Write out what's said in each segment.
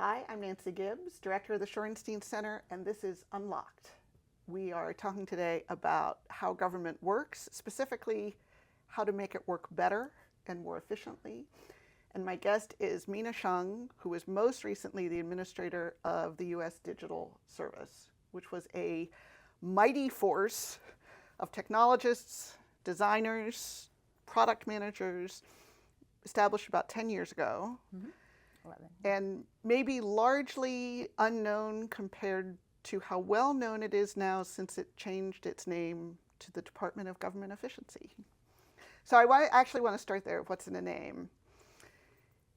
Hi, I'm Nancy Gibbs, Director of the Shorenstein Center, and this is Unlocked. We are talking today about how government works, specifically how to make it work better and more efficiently. And my guest is Mina Hsiang, who was most recently the administrator of the US Digital Service, which was a mighty force of technologists, designers, product managers, established about 10 years ago. 11. And maybe largely unknown compared to how well known it is now since it changed its name to the Department of Government Efficiency. So I actually want to start there. What's in a name?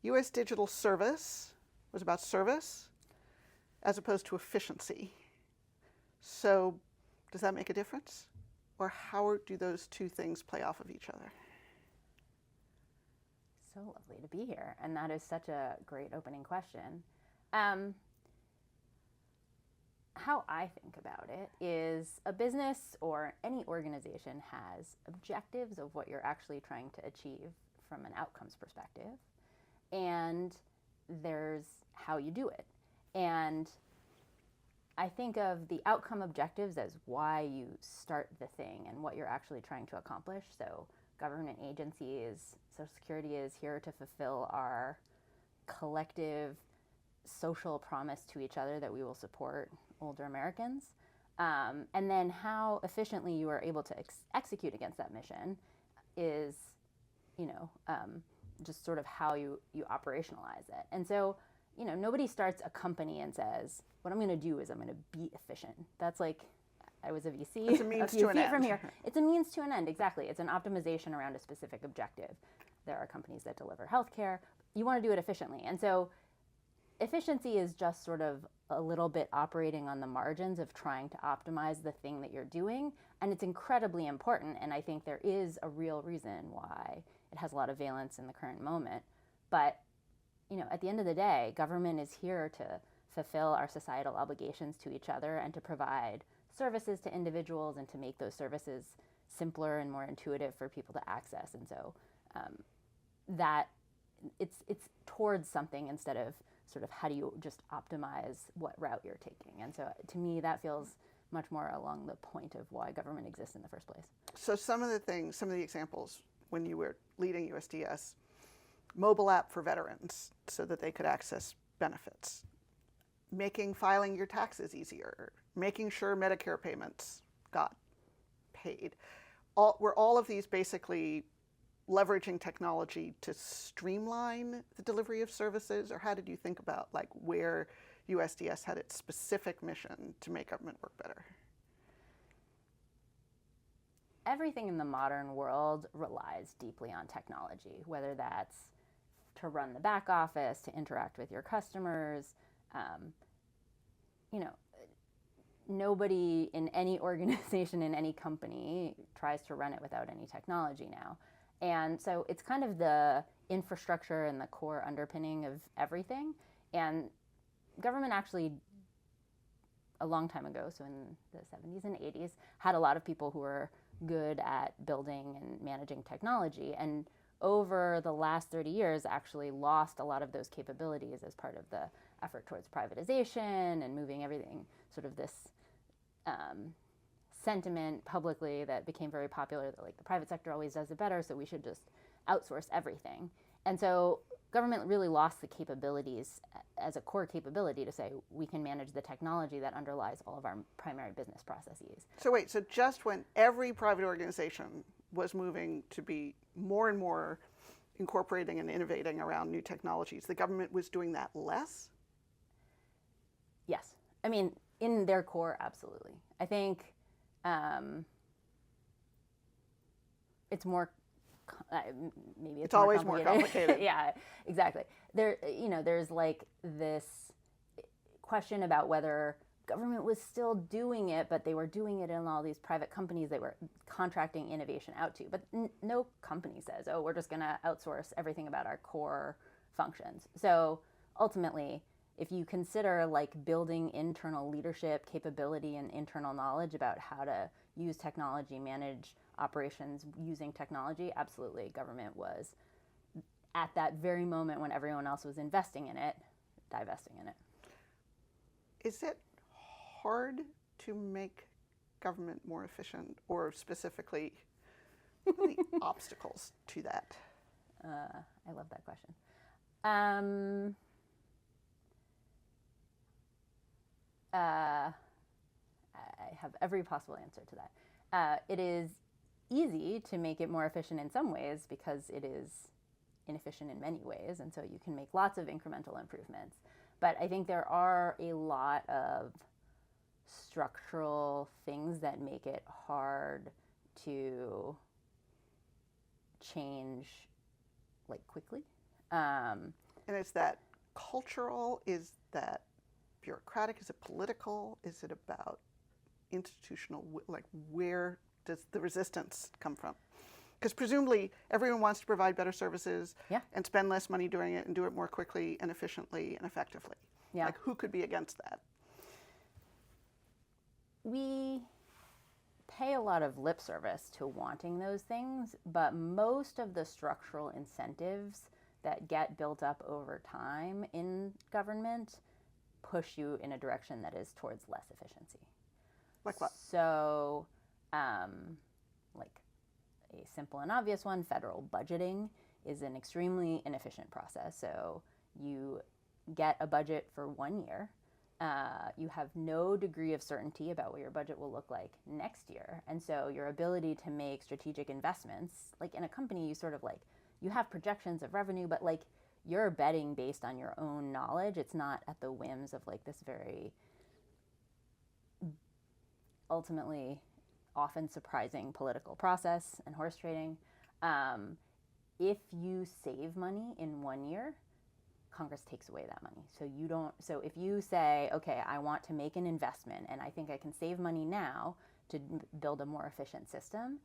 US Digital Service was about service as opposed to efficiency. So does that make a difference? Or how do those two things play off of each other? So lovely to be here, and that is such a great opening question. How I think about it is a business or any organization has objectives of what you're actually trying to achieve from an outcomes perspective, and there's how you do it. And I think of the outcome objectives as why you start the thing and what you're actually trying to accomplish. So government agencies, Social Security is here to fulfill our collective social promise to each other that we will support older Americans. And then how efficiently you are able to execute against that mission is, just sort of how you operationalize it. And so, nobody starts a company and says, what I'm going to do is I'm going to be efficient. That's like, I was a VC It's a means to an end. from here. It's a means to an end, exactly. It's an optimization around a specific objective. There are companies that deliver healthcare. You want to do it efficiently. And so efficiency is just sort of a little bit operating on the margins of trying to optimize the thing that you're doing. And it's incredibly important. And I think there is a real reason why it has a lot of valence in the current moment. But, at the end of the day, government is here to fulfill our societal obligations to each other and to provide services to individuals and to make those services simpler and more intuitive for people to access. And so that it's towards something instead of sort of how do you just optimize what route you're taking. And so to me, that feels much more along the point of why government exists in the first place. So some of the examples when you were leading USDS, mobile app for veterans so that they could access benefits, making filing your taxes easier, making sure Medicare payments got paid. Were all of these basically leveraging technology to streamline the delivery of services, or how did you think about like where USDS had its specific mission to make government work better? Everything in the modern world relies deeply on technology, whether that's to run the back office, to interact with your customers. Nobody in any organization, in any company, tries to run it without any technology now. And so it's kind of the infrastructure and the core underpinning of everything. And government actually, a long time ago, so in the 70s and 80s, had a lot of people who were good at building and managing technology. And over the last 30 years, actually lost a lot of those capabilities as part of the effort towards privatization and moving everything, sort of this sentiment publicly that became very popular that like the private sector always does it better, so we should just outsource everything. And so government really lost the capabilities as a core capability to say we can manage the technology that underlies all of our primary business processes. So wait, so just when every private organization was moving to be more and more incorporating and innovating around new technologies, the government was doing that less? Yes. I mean, in their core, absolutely. I think it's more, maybe it's always more complicated. Yeah, exactly. There's like this question about whether government was still doing it, but they were doing it in all these private companies they were contracting innovation out to. But no company says, oh, we're just going to outsource everything about our core functions. So ultimately, if you consider like building internal leadership capability and internal knowledge about how to use technology, manage operations using technology, absolutely, government was at that very moment when everyone else was investing in it, divesting in it. Is it hard to make government more efficient, or specifically, what are the obstacles to that? I love that question. I have every possible answer to that. It is easy to make it more efficient in some ways because it is inefficient in many ways, and so you can make lots of incremental improvements. But I think there are a lot of structural things that make it hard to change like quickly. And is that cultural? Is that bureaucratic? Is it political? Is it about institutional? Like, where does the resistance come from? Because presumably everyone wants to provide better services and spend less money doing it and do it more quickly and efficiently and effectively. Yeah. Like, who could be against that? We pay a lot of lip service to wanting those things, but most of the structural incentives that get built up over time in government push you in a direction that is towards less efficiency. Like what? So, like a simple and obvious one, federal budgeting is an extremely inefficient process. So you get a budget for 1 year. You have no degree of certainty about what your budget will look like next year. And so your ability to make strategic investments, like in a company, you sort of like, you have projections of revenue, but like you're betting based on your own knowledge. It's not at the whims of like this very ultimately often surprising political process and horse trading. If you save money in 1 year, Congress takes away that money. So you don't, so if you say, okay, I want to make an investment and I think I can save money now to build a more efficient system,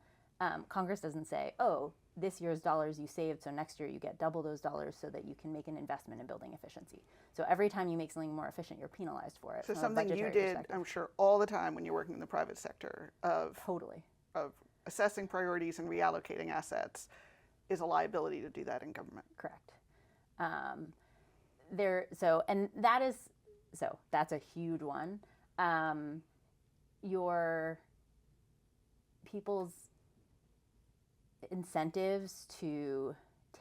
Congress doesn't say, oh, this year's dollars you saved, so next year you get double those dollars so that you can make an investment in building efficiency. So every time you make something more efficient, you're penalized for it. So something you did, I'm sure, all the time when you're working in the private sector of assessing priorities and reallocating assets is a liability to do that in government. Correct. That's a huge one. Your people's incentives to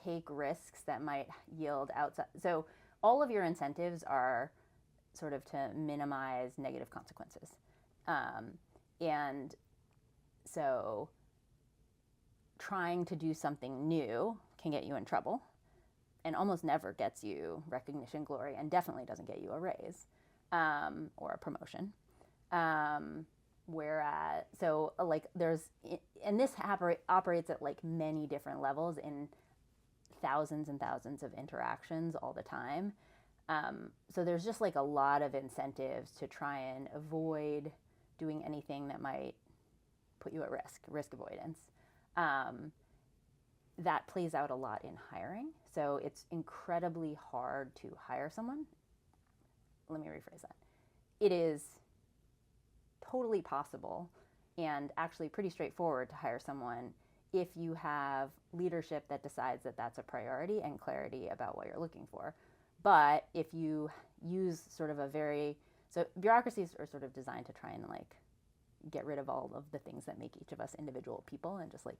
take risks that might yield outside. So all of your incentives are sort of to minimize negative consequences. And so trying to do something new can get you in trouble and almost never gets you recognition, glory, and definitely doesn't get you a raise or a promotion. Whereas, so like there's, and this operates at like many different levels in thousands and thousands of interactions all the time. So there's just like a lot of incentives to try and avoid doing anything that might put you at risk avoidance. That plays out a lot in hiring. So it's incredibly hard to hire someone. Let me rephrase that. It is totally possible and actually pretty straightforward to hire someone if you have leadership that decides that that's a priority and clarity about what you're looking for. But if you use sort of so bureaucracies are sort of designed to try and like get rid of all of the things that make each of us individual people and just like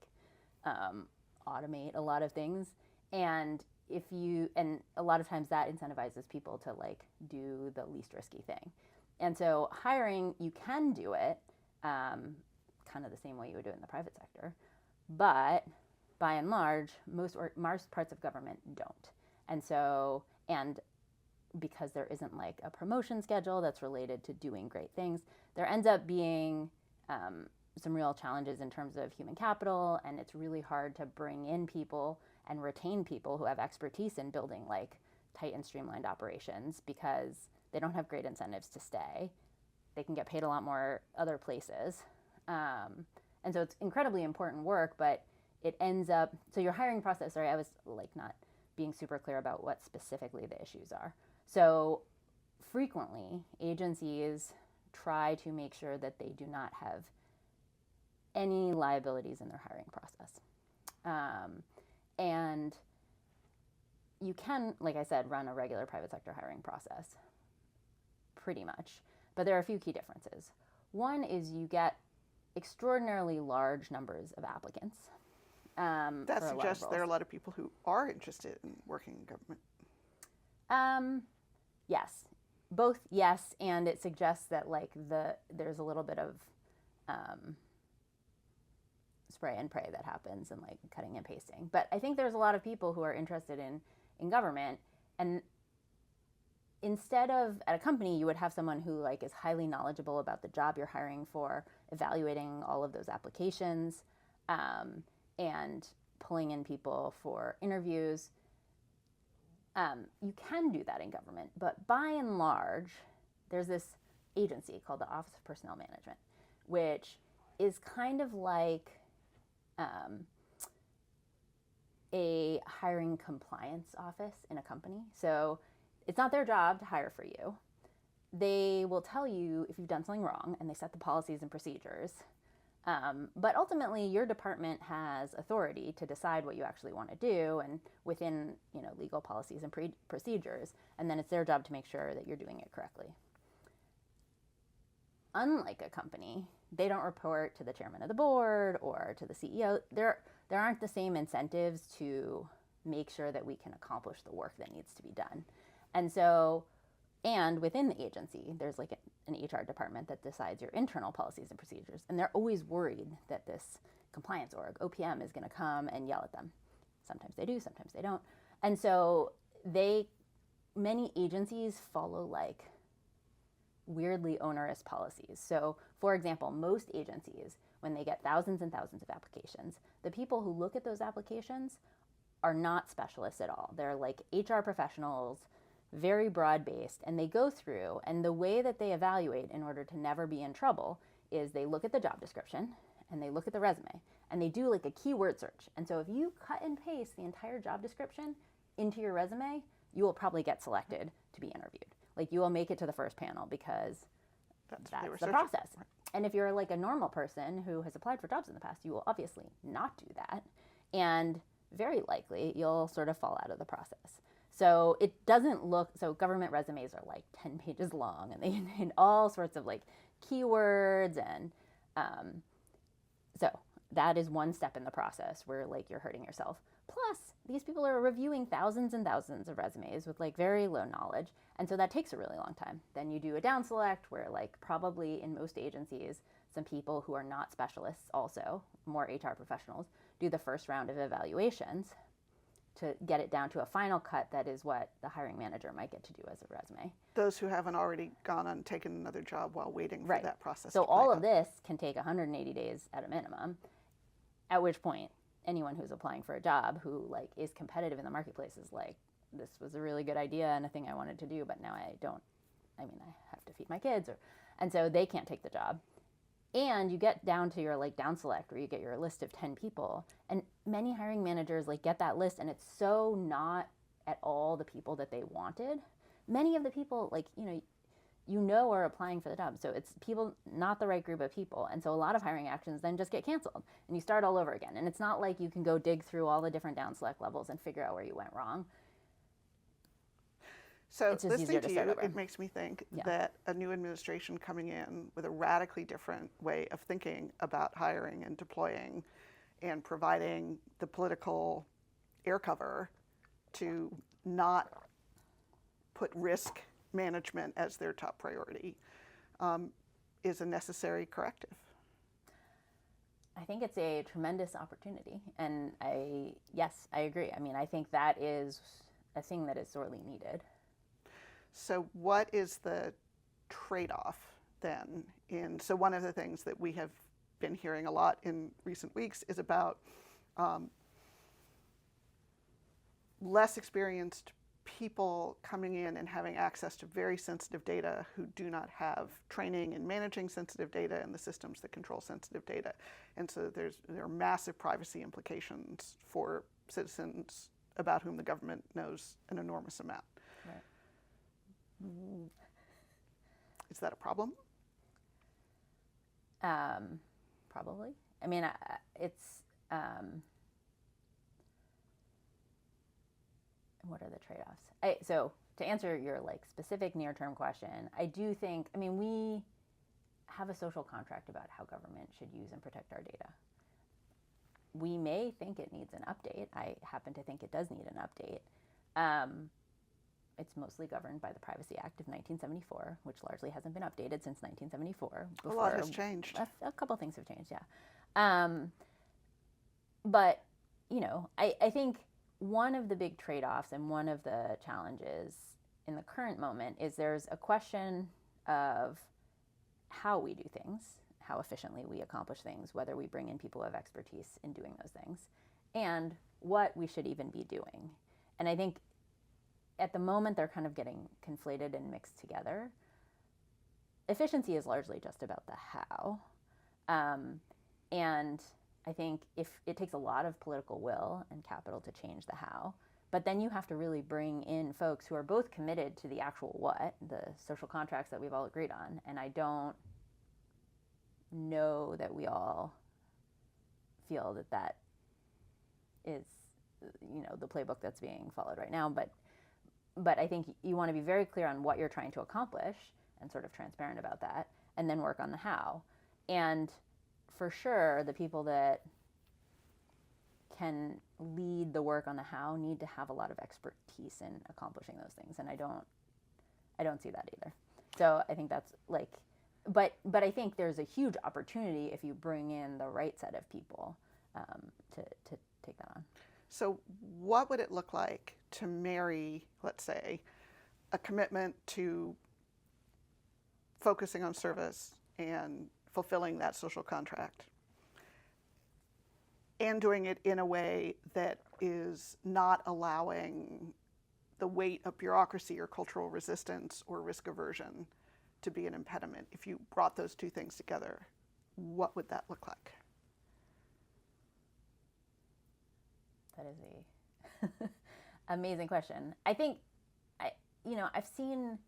automate a lot of things. And and a lot of times that incentivizes people to like do the least risky thing. And so hiring, you can do it kind of the same way you would do it in the private sector, but by and large, most parts of government don't. And so, and because there isn't like a promotion schedule that's related to doing great things, there ends up being some real challenges in terms of human capital, and it's really hard to bring in people and retain people who have expertise in building like tight and streamlined operations because they don't have great incentives to stay. They can get paid a lot more other places. And so it's incredibly important work, but it ends up, so your hiring process, sorry, I was like not being super clear about what specifically the issues are. So frequently, agencies try to make sure that they do not have any liabilities in their hiring process. And you can, like I said, run a regular private sector hiring process, pretty much. But there are a few key differences. One is you get extraordinarily large numbers of applicants. That suggests there are a lot of people who are interested in working in government. Yes, both yes, and it suggests that like there's a little bit of spray and pray that happens and like cutting and pasting. But I think there's a lot of people who are interested in government, and instead of at a company, you would have someone who like is highly knowledgeable about the job you're hiring for, evaluating all of those applications, and pulling in people for interviews. You can do that in government, but by and large, there's this agency called the Office of Personnel Management, which is kind of like a hiring compliance office in a company. So it's not their job to hire for you. They will tell you if you've done something wrong, and they set the policies and procedures. But ultimately, your department has authority to decide what you actually want to do, and within legal policies and procedures. And then it's their job to make sure that you're doing it correctly. Unlike a company, they don't report to the chairman of the board or to the CEO. There aren't the same incentives to make sure that we can accomplish the work that needs to be done. And within the agency, there's like an HR department that decides your internal policies and procedures. And they're always worried that this compliance org, OPM, is going to come and yell at them. Sometimes they do, sometimes they don't. And so many agencies follow like weirdly onerous policies. So for example, most agencies, when they get thousands and thousands of applications, the people who look at those applications are not specialists at all. They're like HR professionals, very broad-based, and they go through, and the way that they evaluate in order to never be in trouble is they look at the job description, and they look at the resume, and they do like a keyword search. And so if you cut and paste the entire job description into your resume, you will probably get selected to be interviewed. Like you will make it to the first panel because that's the process. Right. And if you're like a normal person who has applied for jobs in the past, you will obviously not do that. And very likely you'll sort of fall out of the process. So it doesn't so government resumes are like 10 pages long, and they contain all sorts of like keywords. And so that is one step in the process where like you're hurting yourself. Plus, these people are reviewing thousands and thousands of resumes with like very low knowledge. And so that takes a really long time. Then you do a down select where like probably in most agencies, some people who are not specialists also, more HR professionals, do the first round of evaluations to get it down to a final cut that is what the hiring manager might get to do as a resume. Those who haven't already gone on and taken another job while waiting for that process. So all of this can take 180 days at a minimum, at which point anyone who's applying for a job who like is competitive in the marketplace is like, this was a really good idea and a thing I wanted to do, but now I have to feed my kids, and so they can't take the job. And you get down to your like down select where you get your list of 10 people, and many hiring managers like get that list, and it's so not at all the people that they wanted. Many of the people like are applying for the job, so it's people not the right group of people, and so a lot of hiring actions then just get canceled, and you start all over again. And it's not like you can go dig through all the different down select levels and figure out where you went wrong. So listening to you, it makes me think that a new administration coming in with a radically different way of thinking about hiring and deploying and providing the political air cover to not put risk management as their top priority is a necessary corrective. I think it's a tremendous opportunity, and I agree. I mean, I think that is a thing that is sorely needed. So what is the trade-off then? So one of the things that we have been hearing a lot in recent weeks is about less experienced people coming in and having access to very sensitive data who do not have training in managing sensitive data and the systems that control sensitive data. And so there are massive privacy implications for citizens about whom the government knows an enormous amount. Right. Is that a problem? Probably. I mean, it's What are the trade-offs? So to answer your like specific near-term question, I do think, I mean, we have a social contract about how government should use and protect our data. We may think it needs an update. I happen to think it does need an update. It's mostly governed by the Privacy Act of 1974, which largely hasn't been updated since 1974. A lot has changed. A couple things have changed, yeah. But, you know, I think one of the big trade-offs and one of the challenges in the current moment is there's a question of how we do things, how efficiently we accomplish things, whether we bring in people who have expertise in doing those things, and what we should even be doing. And I think at the moment they're kind of getting conflated and mixed together. Efficiency is largely just about the how. And I think if it takes a lot of political will and capital to change the how, but then you have to really bring in folks who are both committed to the actual what, the social contracts that we've all agreed on. And I don't know that we all feel that that is, you know, the playbook that's being followed right now. But I think you want to be very clear on what you're trying to accomplish and sort of transparent about that, and then work on the how. And for sure, the people that can lead the work on the how need to have a lot of expertise in accomplishing those things, and I don't see that either. So I think that's like, but I think there's a huge opportunity if you bring in the right set of people to take that on. So what would it look like to marry, let's say, a commitment to focusing on service and fulfilling that social contract, and doing it in a way that is not allowing the weight of bureaucracy or cultural resistance or risk aversion to be an impediment? If you brought those two things together, what would that look like? That is a amazing question. I think, I've seen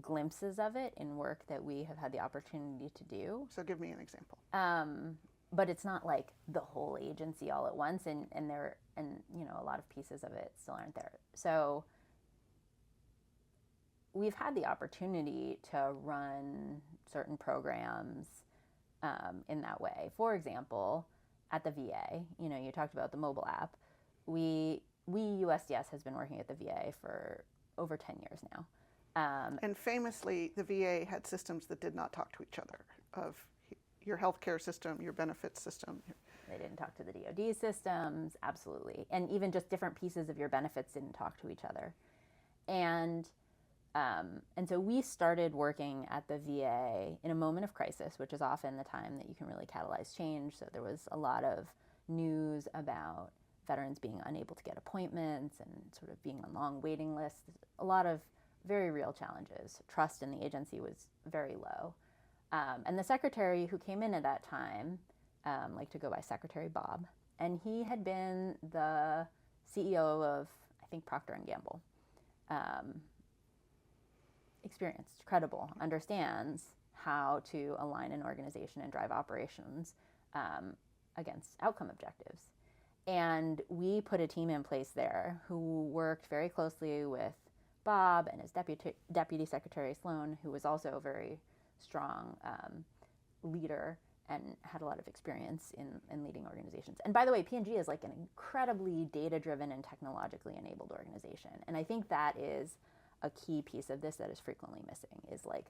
glimpses of it in work that we have had the opportunity to do. So give me an example. But it's not like the whole agency all at once, and a lot of pieces of it still aren't there. So we've had the opportunity to run certain programs in that way. For example, at the VA, you talked about the mobile app. We USDS has been working at the VA for over 10 years now. And famously, the VA had systems that did not talk to each other, of your healthcare system, your benefits system. They didn't talk to the DoD systems, absolutely. And even just different pieces of your benefits didn't talk to each other. And so we started working at the VA in a moment of crisis, which is often the time that you can really catalyze change. So there was a lot of news about veterans being unable to get appointments and sort of being on long waiting lists. A lot of very real challenges. Trust in the agency was very low. And the secretary who came in at that time, liked to go by Secretary Bob, and he had been the CEO of, I think, Procter & Gamble. Experienced, credible, understands how to align an organization and drive operations against outcome objectives. And we put a team in place there who worked very closely with Bob and his Deputy Secretary Sloan, who was also a very strong leader and had a lot of experience in leading organizations. And by the way, P&G is like an incredibly data-driven and technologically enabled organization. And I think that is a key piece of this that is frequently missing, is like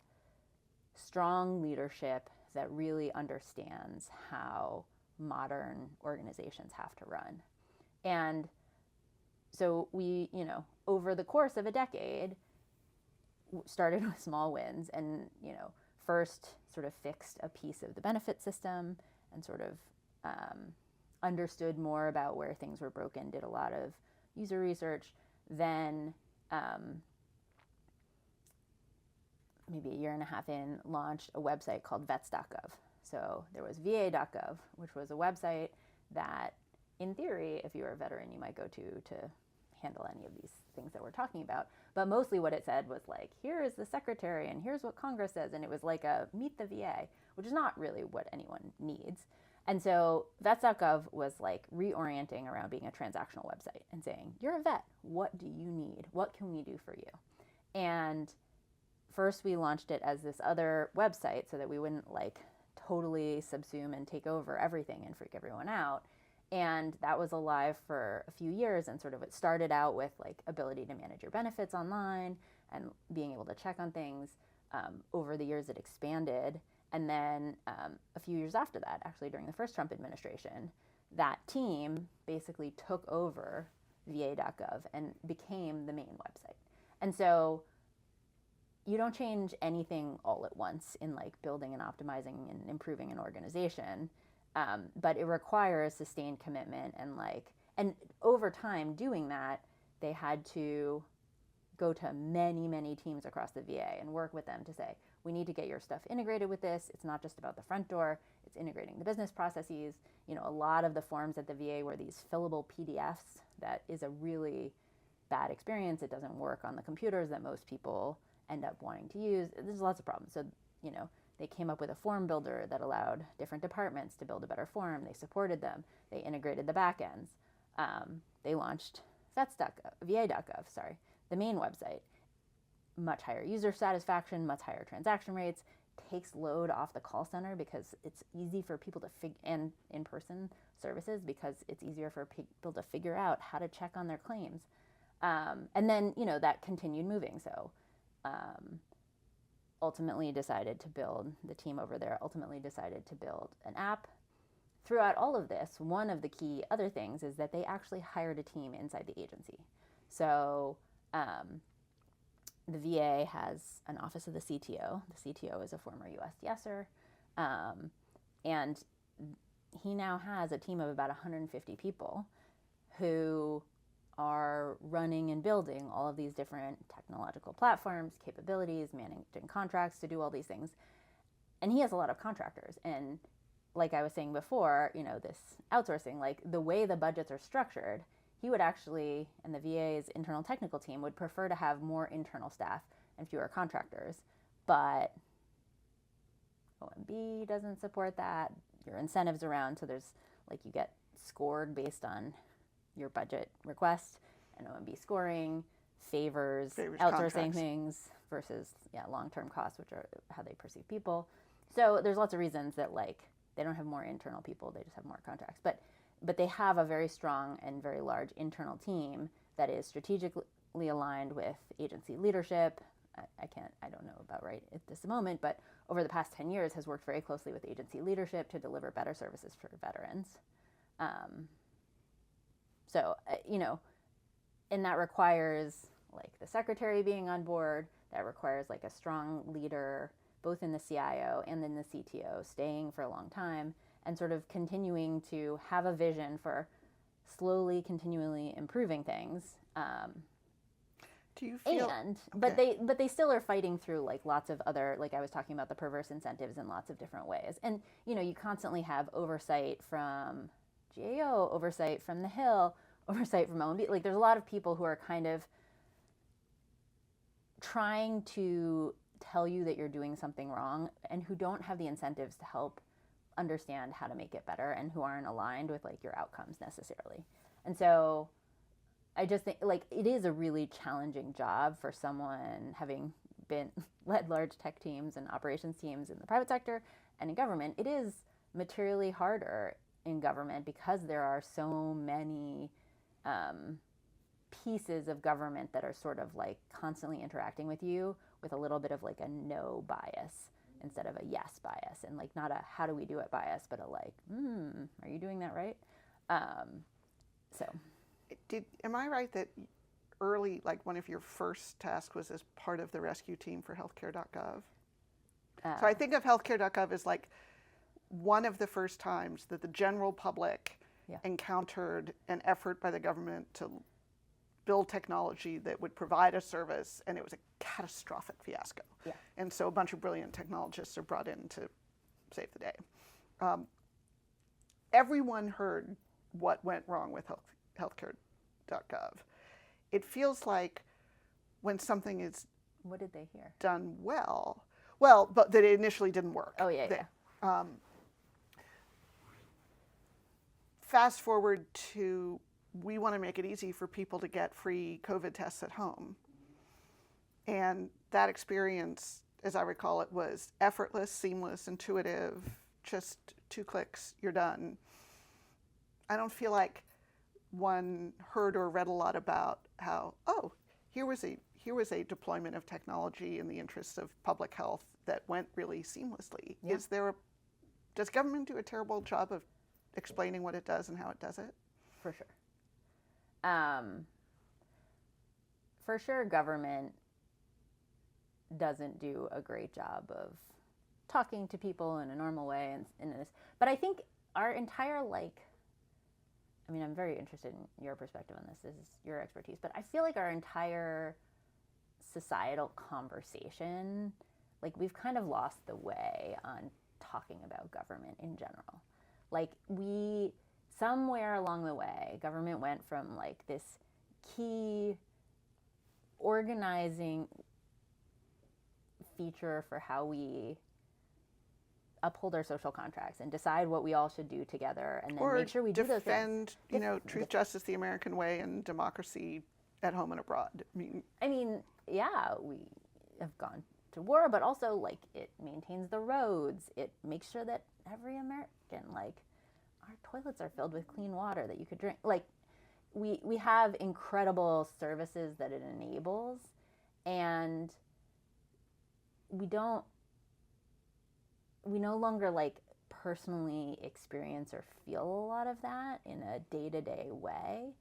strong leadership that really understands how modern organizations have to run. And so we, over the course of a decade, started with small wins and, first sort of fixed a piece of the benefit system and sort of understood more about where things were broken, did a lot of user research, then maybe a year and a half in, launched a website called vets.gov. So there was va.gov, which was a website that, in theory, if you were a veteran, you might go to handle any of these things that we're talking about. But mostly what it said was like, here is the secretary and here's what Congress says. And it was like a meet the VA, which is not really what anyone needs. And so vets.gov was like reorienting around being a transactional website and saying, you're a vet. What do you need? What can we do for you? And first we launched it as this other website so that we wouldn't like totally subsume and take over everything and freak everyone out. And that was alive for a few years, and sort of it started out with like ability to manage your benefits online and being able to check on things. Over the years it expanded. And then a few years after that, actually during the first Trump administration, that team basically took over va.gov and became the main website. And so you don't change anything all at once in like building and optimizing and improving an organization, but it requires sustained commitment and over time doing that, they had to go to many, many teams across the VA and work with them to say, we need to get your stuff integrated with this. It's not just about the front door, it's integrating the business processes. You know, a lot of the forms at the VA were these fillable PDFs. That is a really bad experience. It doesn't work on the computers that most people end up wanting to use. There's lots of problems. So, you know, they came up with a form builder that allowed different departments to build a better form. They supported them. They integrated the backends. They launched va.gov, the main website. Much higher user satisfaction, much higher transaction rates, takes load off the call center because it's easy for people to and in-person services because it's easier for people to figure out how to check on their claims. And then, you know, that continued moving. So ultimately decided to build, the team over there ultimately decided to build an app. Throughout all of this, one of the key other things is that they actually hired a team inside the agency. So the VA has an office of the CTO. The CTO is a former USDSer. And he now has a team of about 150 people who are running and building all of these different technological platforms, capabilities, managing contracts to do all these things. And he has a lot of contractors. And like I was saying before, you know, this outsourcing, like the way the budgets are structured, he would actually, and the VA's internal technical team would prefer to have more internal staff and fewer contractors. But OMB doesn't support that. Your incentives around, so there's like you get scored based on your budget request, and OMB scoring favors outsourcing contracts. things versus long-term costs, which are how they perceive people. So there's lots of reasons that like they don't have more internal people, they just have more contracts. But they have a very strong and very large internal team that is strategically aligned with agency leadership. I don't know about right at this moment, but over the past 10 years has worked very closely with agency leadership to deliver better services for veterans. So, you know, and that requires like the secretary being on board, that requires like a strong leader, both in the CIO and in the CTO, staying for a long time and sort of continuing to have a vision for slowly, continually improving things. Do you feel? But they still are fighting through like lots of other, like I was talking about, the perverse incentives in lots of different ways. And you know, you constantly have oversight from GAO, oversight from the Hill, oversight from OMB. Like there's a lot of people who are kind of trying to tell you that you're doing something wrong and who don't have the incentives to help understand how to make it better and who aren't aligned with like your outcomes necessarily. And so I just think like it is a really challenging job for someone having been led large tech teams and operations teams in the private sector and in government. It is materially harder in government because there are so many pieces of government that are sort of like constantly interacting with you with a little bit of like a no bias instead of a yes bias, and like not a how do we do it bias, but a like, are you doing that right? So. Am I right that early, like one of your first tasks was as part of the rescue team for healthcare.gov? So I think of healthcare.gov as like one of the first times that the general public encountered an effort by the government to build technology that would provide a service, and it was a catastrophic fiasco. Yeah. And so a bunch of brilliant technologists are brought in to save the day. Everyone heard what went wrong with healthcare.gov. It feels like when something is what did they hear? Done well, but that it initially didn't work. Oh yeah. fast forward to, we want to make it easy for people to get free COVID tests at home. And that experience, as I recall it, was effortless, seamless, intuitive, just 2 clicks, you're done. I don't feel like one heard or read a lot about how, oh, here was a deployment of technology in the interests of public health that went really seamlessly. Yeah. Does government do a terrible job of explaining what it does and how it does it? For sure. For sure, government doesn't do a great job of talking to people in a normal way, but I think our entire I'm very interested in your perspective on this. This is your expertise, but I feel like our entire societal conversation, we've kind of lost the way on talking about government in general. Somewhere along the way, government went from this key organizing feature for how we uphold our social contracts and decide what we all should do together, and then or make sure we do those things. Defend, truth, justice, the American way, and democracy at home and abroad. Yeah, we have gone to war, but also it maintains the roads. It makes sure that every American, our toilets are filled with clean water that you could drink. We have incredible services that it enables, and we no longer personally experience or feel a lot of that in a day-to-day way.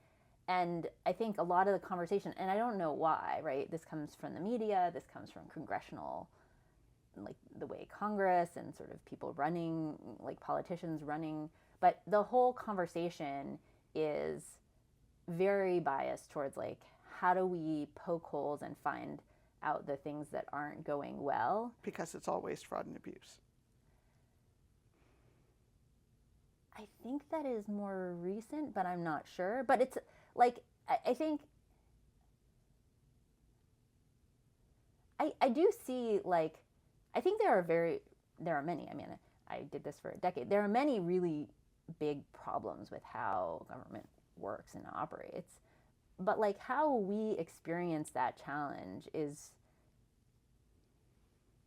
And I think a lot of the conversation, and I don't know why, right? This comes from the media, this comes from congressional, the way Congress and sort of people running, politicians running, but the whole conversation is very biased towards how do we poke holes and find out the things that aren't going well. Because it's all waste, fraud, and abuse. I think that is more recent, but I'm not sure. But it's I think I do see I think there are many. I did this for a decade. There are many really big problems with how government works and operates. But how we experience that challenge is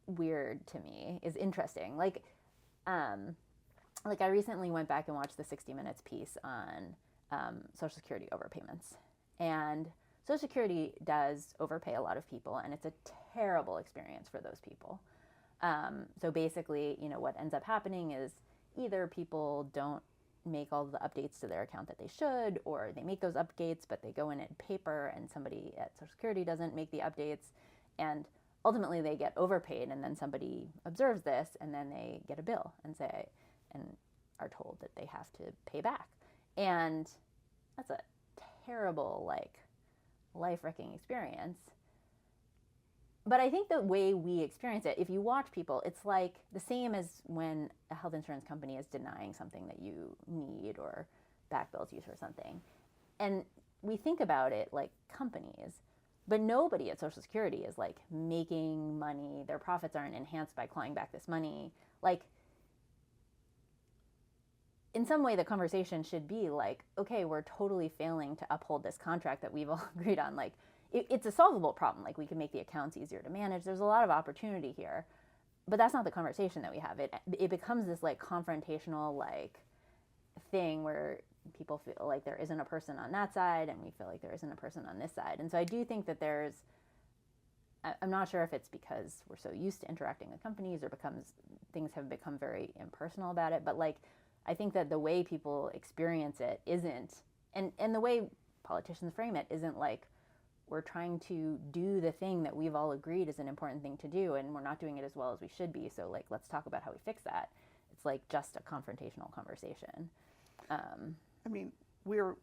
weird to me, is interesting. I recently went back and watched the 60 Minutes piece on Social Security overpayments. And Social Security does overpay a lot of people, and it's a terrible experience for those people. So basically, what ends up happening is either people don't make all the updates to their account that they should, or they make those updates, but they go in paper, and somebody at Social Security doesn't make the updates, and ultimately they get overpaid, and then somebody observes this, and then they get a bill and are told that they have to pay back. And that's a terrible, life-wrecking experience. But I think the way we experience it, if you watch people, it's the same as when a health insurance company is denying something that you need or back bills you for something. And we think about it like companies, but nobody at Social Security is making money. Their profits aren't enhanced by clawing back this money. In some way, the conversation should be okay, we're totally failing to uphold this contract that we've all agreed on. It's a solvable problem. We can make the accounts easier to manage. There's a lot of opportunity here, but that's not the conversation that we have. It becomes this confrontational thing where people feel like there isn't a person on that side, and we feel like there isn't a person on this side. And so I do think that I'm not sure if it's because we're so used to interacting with companies, or things have become very impersonal about it. But I think that the way people experience it isn't, and the way politicians frame it isn't we're trying to do the thing that we've all agreed is an important thing to do, and we're not doing it as well as we should be. So let's talk about how we fix that. It's just a confrontational conversation. We're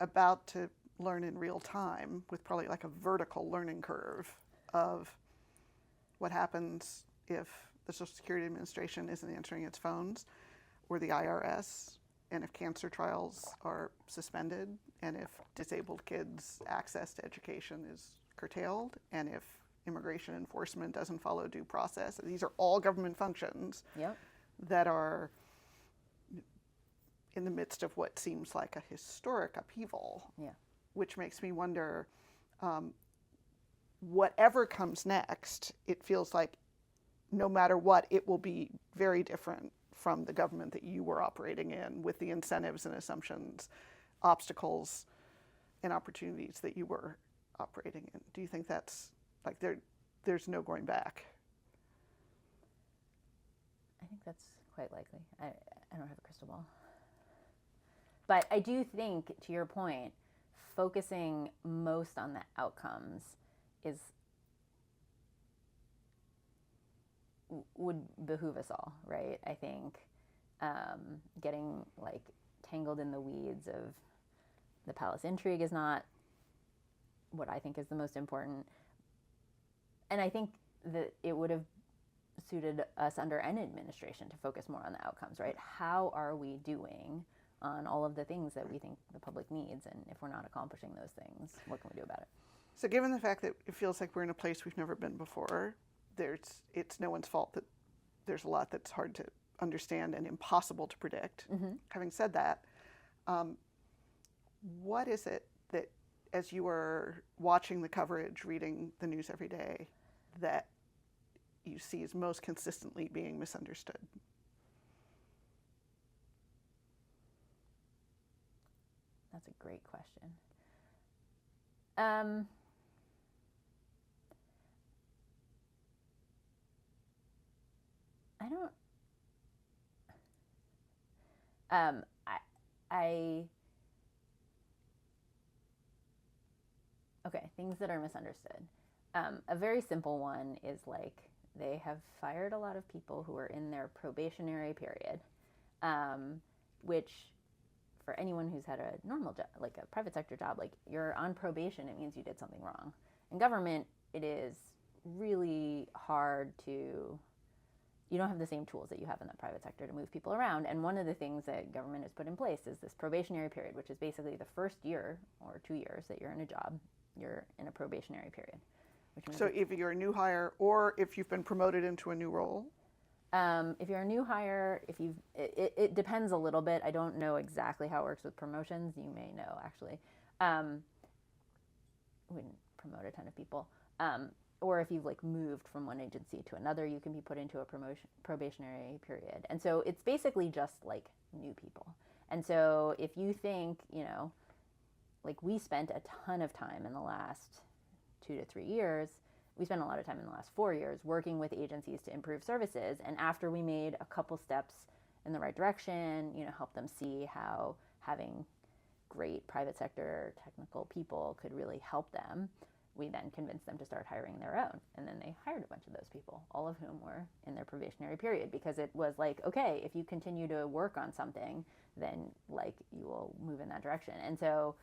about to learn in real time, with probably a vertical learning curve of what happens if the Social Security Administration isn't answering its phones, or the IRS, and if cancer trials are suspended, and if disabled kids' access to education is curtailed, and if immigration enforcement doesn't follow due process. These are all government functions Yep. that are in the midst of what seems like a historic upheaval, Yeah. which makes me wonder, whatever comes next, it feels like no matter what, it will be very different from the government that you were operating in, with the incentives and assumptions, obstacles and opportunities that you were operating in. Do you think that's like there's no going back? I think that's quite likely. I don't have a crystal ball. But I do think, to your point, focusing most on the outcomes would behoove us all, right? I think getting like tangled in the weeds of the palace intrigue is not what I think is the most important. And I think that it would have suited us under any administration to focus more on the outcomes, right? How are we doing on all of the things that we think the public needs? And if we're not accomplishing those things, what can we do about it? So given the fact that it feels like we're in a place we've never been before, it's no one's fault that there's a lot that's hard to understand and impossible to predict. Mm-hmm. Having said that, what is it that, as you are watching the coverage, reading the news every day, that you see is most consistently being misunderstood? That's a great question. I don't. Okay, things that are misunderstood. A very simple one is like they have fired a lot of people who are in their probationary period, which for anyone who's had a normal job, like a private sector job, like you're on probation, it means you did something wrong. In government, it is really hard to, you don't have the same tools that you have in the private sector to move people around. And one of the things that government has put in place is this probationary period, which is basically the first year or 2 years that you're in a job, you're in a probationary period. Which means So if you're a new hire or if you've been promoted into a new role? If you're a new hire, it depends a little bit. I don't know exactly how it works with promotions. You may know, actually. We didn't promote a ton of people. Or if you've like moved from one agency to another, you can be put into a probationary period. And so it's basically just like new people. And so if you think, like we spent a ton of time in the last 2 to 3 years, we spent a lot of time in the last 4 years working with agencies to improve services. And after we made a couple steps in the right direction, help them see how having great private sector technical people could really help them, we then convinced them to start hiring their own. And then they hired a bunch of those people, all of whom were in their probationary period, because it was like, okay, if you continue to work on something, then like you will move in that direction. And so,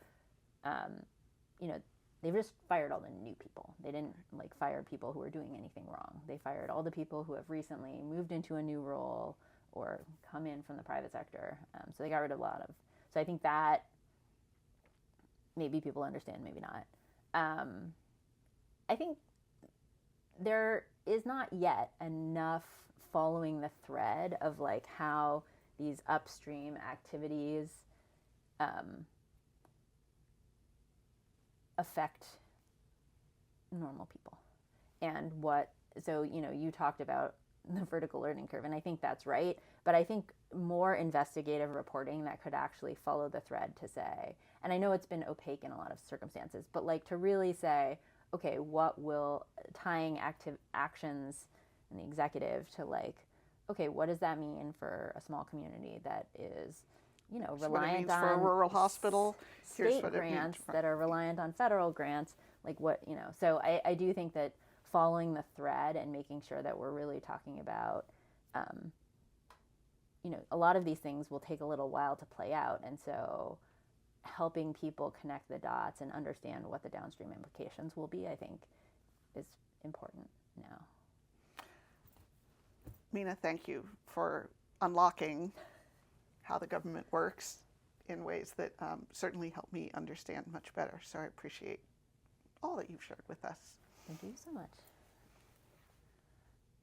they've just fired all the new people. They didn't like fire people who were doing anything wrong. They fired all the people who have recently moved into a new role or come in from the private sector. So they got rid of a lot of. So I think that maybe people understand, maybe not. I think there is not yet enough following the thread of like how these upstream activities affect normal people. And you talked about the vertical learning curve, and I think that's right, but I think more investigative reporting that could actually follow the thread to say, and I know it's been opaque in a lot of circumstances, but like to really say, okay, what will tying actions in the executive to like, okay, what does that mean for a small community that is reliant on for a rural hospital, state grants that are reliant on federal grants, like what, so I do think that following the thread and making sure that we're really talking about, a lot of these things will take a little while to play out. And so helping people connect the dots and understand what the downstream implications will be, I think, is important now. Mina, thank you for unlocking how the government works in ways that certainly help me understand much better. So I appreciate all that you've shared with us. Thank you so much.